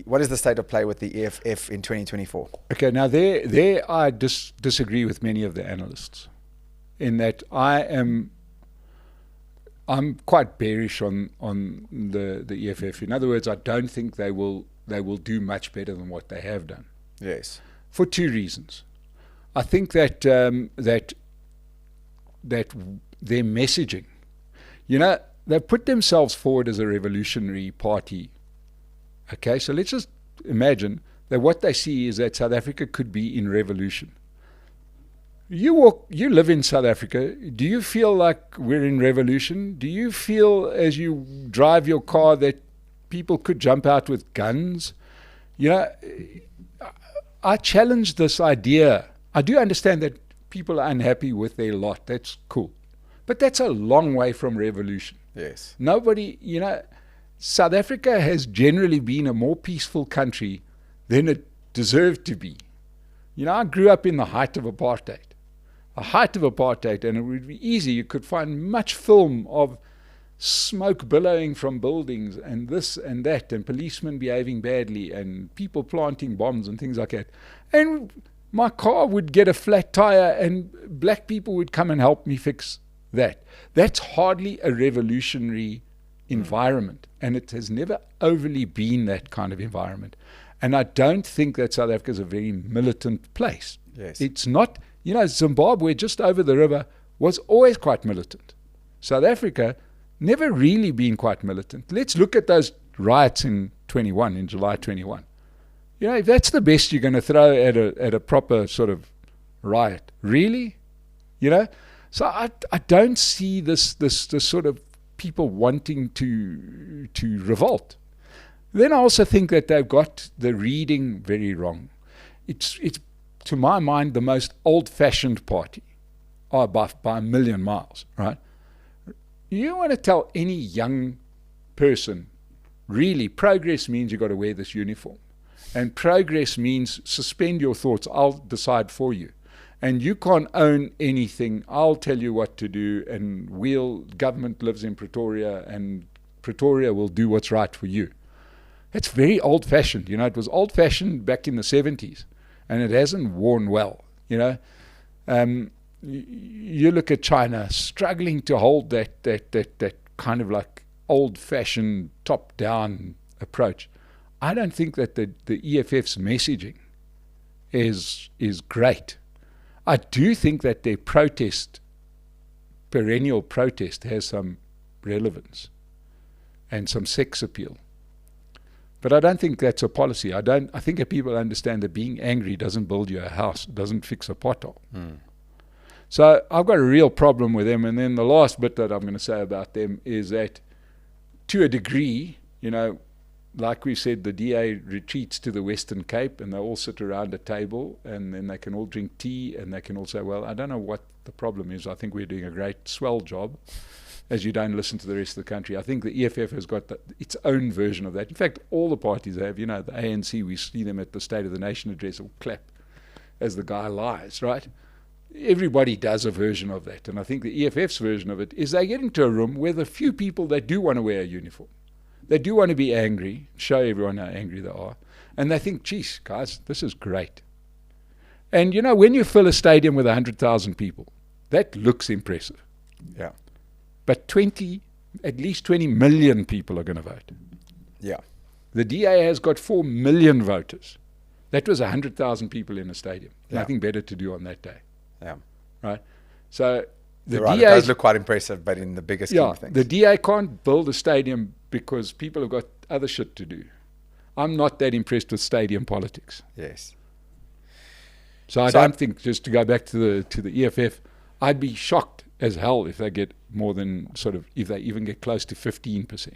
What is the state of play with the EFF in 2024? Okay, now there I disagree with many of the analysts in that I'm quite bearish on the EFF. In other words, I don't think they will do much better than what they have done. Yes. For two reasons. I think that that their messaging, they put themselves forward as a revolutionary party. Okay, so let's just imagine that what they see is that South Africa could be in revolution. You live in South Africa. Do you feel like we're in revolution? Do you feel as you drive your car that people could jump out with guns? I challenge this idea. I do understand that people are unhappy with their lot. That's cool. But that's a long way from revolution. Yes. Nobody, South Africa has generally been a more peaceful country than it deserved to be. I grew up in the height of apartheid. And it would be easy. You could find much film of smoke billowing from buildings and this and that, and policemen behaving badly and people planting bombs and things like that. And my car would get a flat tire and black people would come and help me fix that. That's hardly a revolutionary environment, and it has never overly been that kind of environment. And I don't think that South Africa is a very militant place. Yes. It's not, Zimbabwe just over the river was always quite militant. South Africa never really been quite militant. Let's look at those riots in July 21. If that's the best you're going to throw at a proper sort of riot, really? So I don't see this sort of people wanting to revolt. Then I also think that they've got the reading very wrong. It's to my mind the most old-fashioned party, by a million miles, right? You want to tell any young person, really, progress means you've got to wear this uniform. And progress means suspend your thoughts, I'll decide for you. And you can't own anything, I'll tell you what to do, and government lives in Pretoria, and Pretoria will do what's right for you. It's very old-fashioned. It was old-fashioned back in the 70s, and it hasn't worn well. You look at China struggling to hold that kind of like old-fashioned top-down approach. I don't think that the EFF's messaging is great. I do think that their perennial protest, has some relevance and some sex appeal. But I don't think that's a policy. I think that people understand that being angry doesn't build you a house, doesn't fix a pothole. So I've got a real problem with them. And then the last bit that I'm going to say about them is that, to a degree, like we said, the DA retreats to the Western Cape and they all sit around a table and then they can all drink tea and they can all say, well, I don't know what the problem is. I think we're doing a great, swell job, as you don't listen to the rest of the country. I think the EFF has got its own version of that. In fact, all the parties have. The ANC, we see them at the State of the Nation address, will clap as the guy lies, right? Everybody does a version of that. And I think the EFF's version of it is they get into a room where the few people that do want to wear a uniform, they do want to be angry, show everyone how angry they are, and they think, geez, guys, this is great. And when you fill a stadium with 100,000 people, that looks impressive. Yeah. But at least 20 million people are going to vote. Yeah. The DA has got 4 million voters. That was 100,000 people in a stadium. Yeah. Nothing better to do on that day. Yeah. Right? So the Right. DA... It does look quite impressive, but in the bigger scheme of things. The DA can't build a stadium because people have got other shit to do. I'm not that impressed with stadium politics. Yes. So I don't think, just to go back to the EFF, I'd be shocked as hell if they get more than if they even get close to 15%.